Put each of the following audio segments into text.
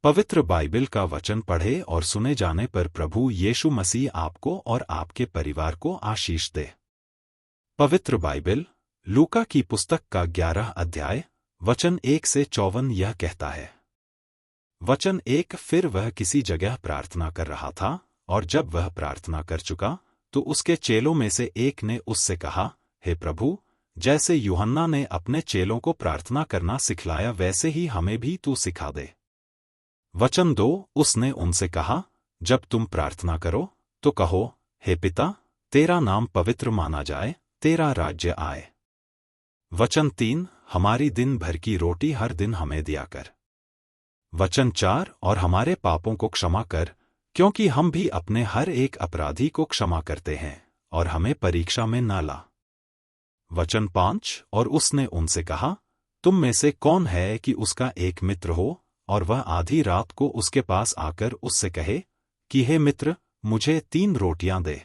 पवित्र बाइबल का वचन पढ़े और सुने जाने पर प्रभु यीशु मसीह आपको और आपके परिवार को आशीष दे। पवित्र बाइबल लूका की पुस्तक का 11 अध्याय वचन 1 से 54 यह कहता है। वचन 1। फिर वह किसी जगह प्रार्थना कर रहा था, और जब वह प्रार्थना कर चुका तो उसके चेलों में से एक ने उससे कहा, हे प्रभु, जैसे यूहन्ना ने अपने चेलों को प्रार्थना करना सिखलाया वैसे ही हमें भी तू सिखा दे। वचन 2। उसने उनसे कहा, जब तुम प्रार्थना करो तो कहो, हे पिता, तेरा नाम पवित्र माना जाए, तेरा राज्य आए। वचन 3। हमारी दिन भर की रोटी हर दिन हमें दिया कर। वचन 4। और हमारे पापों को क्षमा कर, क्योंकि हम भी अपने हर एक अपराधी को क्षमा करते हैं, और हमें परीक्षा में न ला। वचन 5। और उसने उनसे कहा, तुम में से कौन है कि उसका एक मित्र हो, और वह आधी रात को उसके पास आकर उससे कहे कि हे मित्र, मुझे 3 रोटियां दे।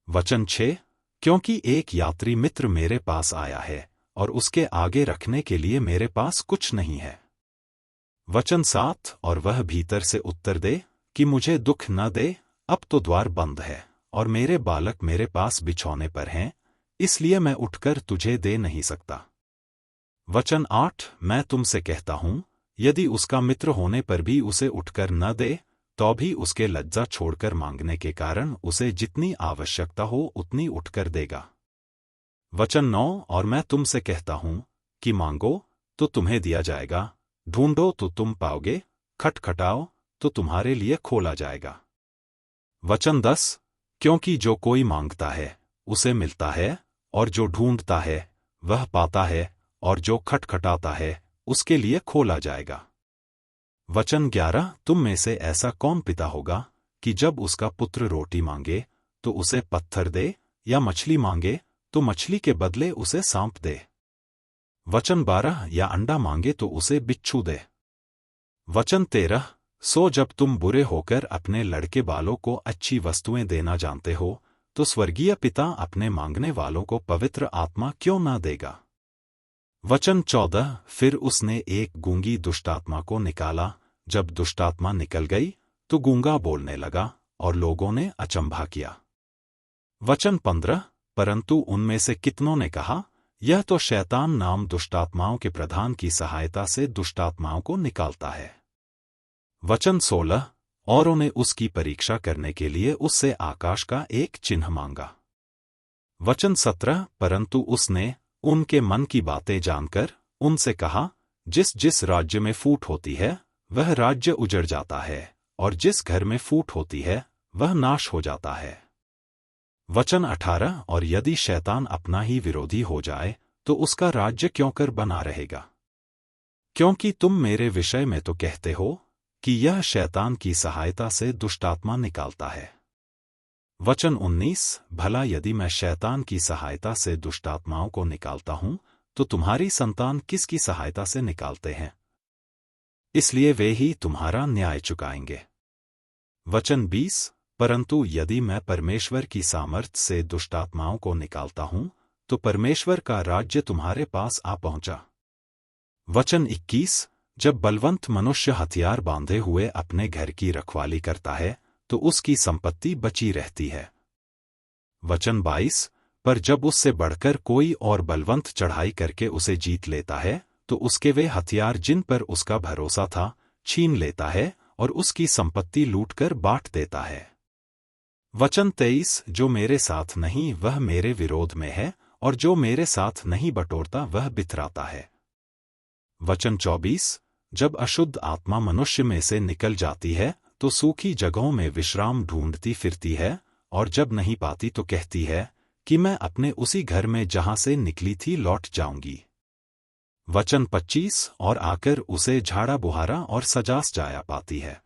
वचन 6। क्योंकि एक यात्री मित्र मेरे पास आया है, और उसके आगे रखने के लिए मेरे पास कुछ नहीं है। वचन 7। और वह भीतर से उत्तर दे कि मुझे दुख न दे, अब तो द्वार बंद है, और मेरे बालक मेरे पास बिछौने पर हैं, इसलिए मैं उठकर तुझे दे नहीं सकता। वचन 8। मैं तुमसे कहता हूं, यदि उसका मित्र होने पर भी उसे उठकर न दे, तो भी उसके लज्जा छोड़कर मांगने के कारण उसे जितनी आवश्यकता हो उतनी उठकर देगा। वचन 9। और मैं तुमसे कहता हूं कि मांगो तो तुम्हें दिया जाएगा, ढूंढो तो तुम पाओगे, खटखटाओ तो तुम्हारे लिए खोला जाएगा। वचन 10। क्योंकि जो कोई मांगता है उसे मिलता है, और जो ढूंढता है वह पाता है, और जो खटखटाता है उसके लिए खोला जाएगा। वचन 11। तुम में से ऐसा कौन पिता होगा कि जब उसका पुत्र रोटी मांगे तो उसे पत्थर दे, या मछली मांगे तो मछली के बदले उसे सांप दे। वचन 12। या अंडा मांगे तो उसे बिच्छू दे। वचन 13। सो जब तुम बुरे होकर अपने लड़के बालों को अच्छी वस्तुएं देना जानते हो, तो स्वर्गीय पिता अपने मांगने वालों को पवित्र आत्मा क्यों ना देगा। वचन 14। फिर उसने एक गूंगी दुष्टात्मा को निकाला, जब दुष्टात्मा निकल गई तो गूंगा बोलने लगा, और लोगों ने अचंभा किया। वचन 15। परंतु उनमें से कितनों ने कहा, यह तो शैतान नाम दुष्टात्माओं के प्रधान की सहायता से दुष्टात्माओं को निकालता है। वचन 16। और उन्हें उसकी परीक्षा करने के लिए उससे आकाश का एक चिन्ह मांगा। वचन 17। परंतु उसने उनके मन की बातें जानकर उनसे कहा, जिस जिस राज्य में फूट होती है वह राज्य उजड़ जाता है, और जिस घर में फूट होती है वह नाश हो जाता है। वचन 18। और यदि शैतान अपना ही विरोधी हो जाए तो उसका राज्य क्यों कर बना रहेगा। क्योंकि तुम मेरे विषय में तो कहते हो कि यह शैतान की सहायता से दुष्टात्मा निकालता है। वचन 19। भला यदि मैं शैतान की सहायता से दुष्टात्माओं को निकालता हूं, तो तुम्हारी संतान किसकी सहायता से निकालते हैं? इसलिए वे ही तुम्हारा न्याय चुकाएंगे। वचन 20। परंतु यदि मैं परमेश्वर की सामर्थ्य से दुष्टात्माओं को निकालता हूं, तो परमेश्वर का राज्य तुम्हारे पास आ पहुंचा। वचन 21। जब बलवंत मनुष्य हथियार बांधे हुए अपने घर की रखवाली करता है तो उसकी संपत्ति बची रहती है। वचन 22। पर जब उससे बढ़कर कोई और बलवंत चढ़ाई करके उसे जीत लेता है, तो उसके वे हथियार जिन पर उसका भरोसा था छीन लेता है, और उसकी संपत्ति लूटकर बांट देता है। वचन 23। जो मेरे साथ नहीं वह मेरे विरोध में है, और जो मेरे साथ नहीं बटोरता वह बिथराता है। वचन 24। जब अशुद्ध आत्मा मनुष्य में से निकल जाती है तो सूखी जगहों में विश्राम ढूंढती फिरती है, और जब नहीं पाती तो कहती है कि मैं अपने उसी घर में जहां से निकली थी लौट जाऊंगी। वचन 25। और आकर उसे झाड़ा बुहारा और सजास जाया पाती है।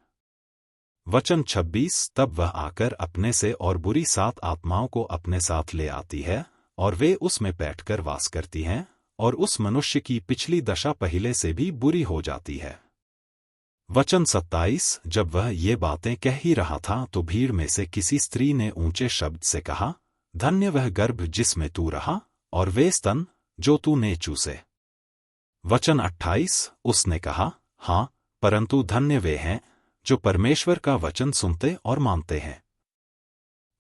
वचन 26। तब वह आकर अपने से और बुरी 7 आत्माओं को अपने साथ ले आती है, और वे उसमें बैठकर वास करती हैं, और उस मनुष्य की पिछली दशा पहले से भी बुरी हो जाती है। वचन 27। जब वह ये बातें कह ही रहा था तो भीड़ में से किसी स्त्री ने ऊंचे शब्द से कहा, धन्य वह गर्भ जिसमें तू रहा, और वे स्तन जो तूने चूसे। वचन 28। उसने कहा, हाँ, परंतु धन्य वे हैं जो परमेश्वर का वचन सुनते और मानते हैं।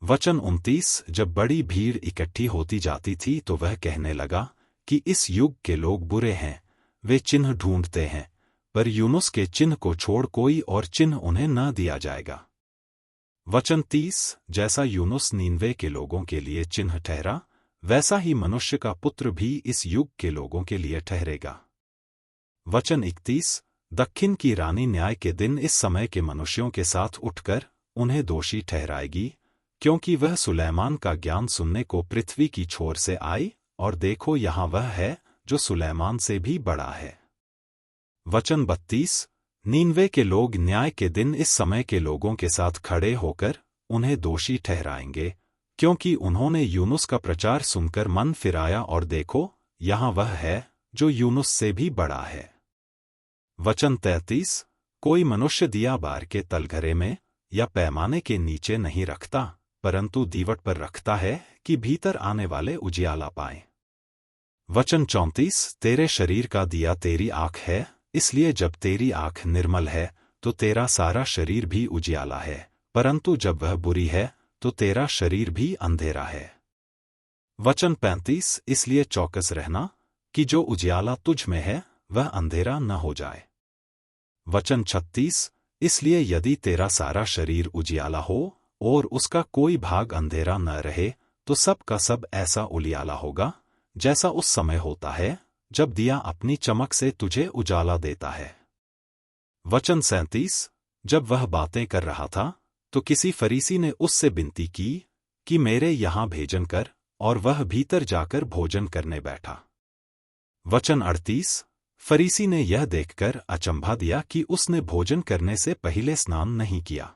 वचन 29। जब बड़ी भीड़ इकट्ठी होती जाती थी तो वह कहने लगा कि इस युग के लोग बुरे हैं, वे चिन्ह ढूंढते हैं, पर यूनुस के चिन्ह को छोड़ कोई और चिन्ह उन्हें न दिया जाएगा। वचन 30। जैसा यूनुस नीनवे के लोगों के लिए चिन्ह ठहरा, वैसा ही मनुष्य का पुत्र भी इस युग के लोगों के लिए ठहरेगा। वचन 31। दक्षिण की रानी न्याय के दिन इस समय के मनुष्यों के साथ उठकर उन्हें दोषी ठहराएगी, क्योंकि वह सुलैमान का ज्ञान सुनने को पृथ्वी की छोर से आई, और देखो यहाँ वह है जो सुलैमान से भी बड़ा है। वचन 32। नीनवे के लोग न्याय के दिन इस समय के लोगों के साथ खड़े होकर उन्हें दोषी ठहराएंगे, क्योंकि उन्होंने यूनुस का प्रचार सुनकर मन फिराया, और देखो यहाँ वह है जो यूनुस से भी बड़ा है। वचन 33। कोई मनुष्य दिया बार के तलघरे में या पैमाने के नीचे नहीं रखता, परंतु दीवट पर रखता है कि भीतर आने वाले उजियाला पाएं। वचन 34। तेरे शरीर का दिया तेरी आँख है, इसलिए जब तेरी आँख निर्मल है तो तेरा सारा शरीर भी उजियाला है, परंतु जब वह बुरी है तो तेरा शरीर भी अंधेरा है। वचन 35। इसलिए चौकस रहना कि जो उजियाला तुझ में है वह अंधेरा न हो जाए। वचन 36। इसलिए यदि तेरा सारा शरीर उजियाला हो और उसका कोई भाग अंधेरा न रहे, तो सब का सब ऐसा उजियाला होगा जैसा उस समय होता है जब दिया अपनी चमक से तुझे उजाला देता है। वचन 37। जब वह बातें कर रहा था तो किसी फरीसी ने उससे विनती की कि मेरे यहाँ भेजन कर, और वह भीतर जाकर भोजन करने बैठा। वचन 38। फरीसी ने यह देखकर अचंभा दिया कि उसने भोजन करने से पहले स्नान नहीं किया।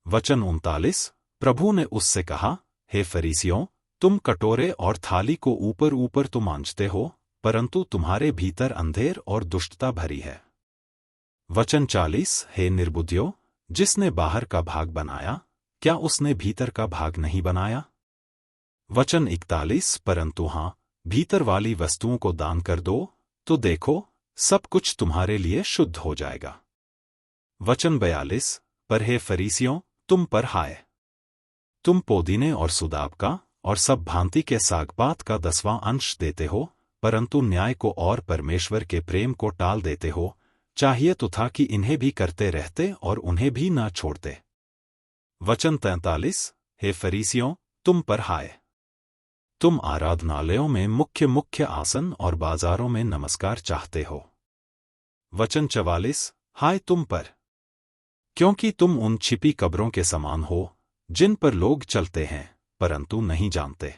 वचन 39। प्रभु ने उससे कहा, हे फरीसियों, तुम कटोरे और थाली को ऊपर ऊपर तो मांजते हो, परंतु तुम्हारे भीतर अंधेर और दुष्टता भरी है। वचन 40। हे निर्बुद्धियों, जिसने बाहर का भाग बनाया, क्या उसने भीतर का भाग नहीं बनाया? वचन 41। परंतु हाँ, भीतर वाली वस्तुओं को दान कर दो, तो देखो सब कुछ तुम्हारे लिए शुद्ध हो जाएगा। वचन 42। पर हे फरीसियों, तुम पर हाय, तुम पोदीने और सुदाब का और सब भांति के सागपात का 10वां अंश देते हो, परंतु न्याय को और परमेश्वर के प्रेम को टाल देते हो। चाहिए तो था कि इन्हें भी करते रहते और उन्हें भी ना छोड़ते। वचन 43। हे फरीसियों, तुम पर हाय, तुम आराधनालयों में मुख्य मुख्य आसन और बाजारों में नमस्कार चाहते हो। वचन 44। हाय तुम पर, क्योंकि तुम उन छिपी कब्रों के समान हो जिन पर लोग चलते हैं परंतु नहीं जानते।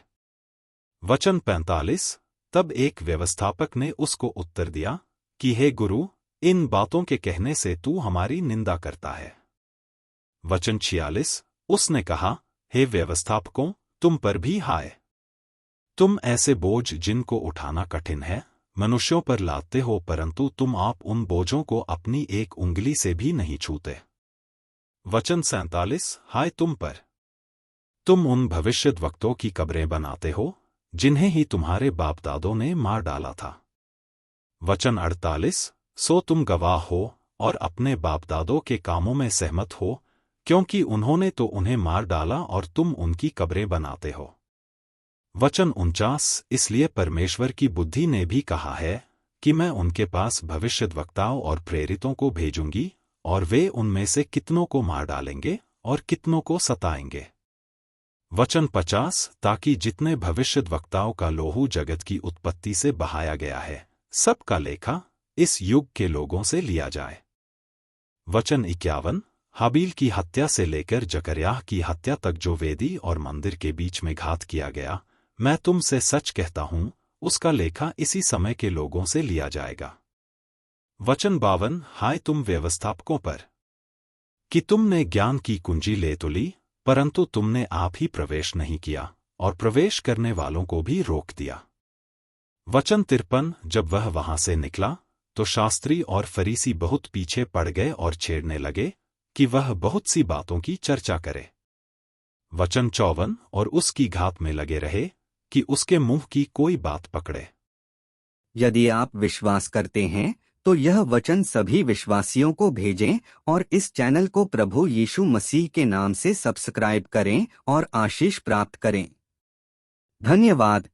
वचन 45। तब एक व्यवस्थापक ने उसको उत्तर दिया कि हे गुरु, इन बातों के कहने से तू हमारी निंदा करता है। वचन 46। उसने कहा, हे व्यवस्थापकों, तुम पर भी हाय, तुम ऐसे बोझ जिनको उठाना कठिन है मनुष्यों पर लादते हो, परंतु तुम आप उन बोझों को अपनी एक उंगली से भी नहीं छूते। वचन 47। हाय तुम पर, तुम उन भविष्यद्वक्तों की कब्रें बनाते हो जिन्हें ही तुम्हारे बाप दादों ने मार डाला था। वचन 48। सो तुम गवाह हो और अपने बाप दादों के कामों में सहमत हो, क्योंकि उन्होंने तो उन्हें मार डाला और तुम उनकी कब्रें बनाते हो। वचन 49। इसलिए परमेश्वर की बुद्धि ने भी कहा है कि मैं उनके पास भविष्यद्वक्ताओं और प्रेरितों को भेजूंगी, और वे उनमें से कितनों को मार डालेंगे और कितनों को सताएंगे। वचन 50। ताकि जितने भविष्यद्वक्ताओं का लोहू जगत की उत्पत्ति से बहाया गया है, सबका लेखा इस युग के लोगों से लिया जाए। वचन 51। हाबील की हत्या से लेकर जकर्याह की हत्या तक जो वेदी और मंदिर के बीच में घात किया गया, मैं तुमसे सच कहता हूं, उसका लेखा इसी समय के लोगों से लिया जाएगा। वचन 52। हाय तुम व्यवस्थापकों पर, कि तुमने ज्ञान की कुंजी ले तो ली, परंतु तुमने आप ही प्रवेश नहीं किया, और प्रवेश करने वालों को भी रोक दिया। वचन 53। जब वह वहां से निकला तो शास्त्री और फरीसी बहुत पीछे पड़ गए और छेड़ने लगे कि वह बहुत सी बातों की चर्चा करे। वचन 54। और उसकी घात में लगे रहे कि उसके मुंह की कोई बात पकड़े। यदि आप विश्वास करते हैं तो यह वचन सभी विश्वासियों को भेजें और इस चैनल को प्रभु यीशु मसीह के नाम से सब्सक्राइब करें और आशीष प्राप्त करें। धन्यवाद।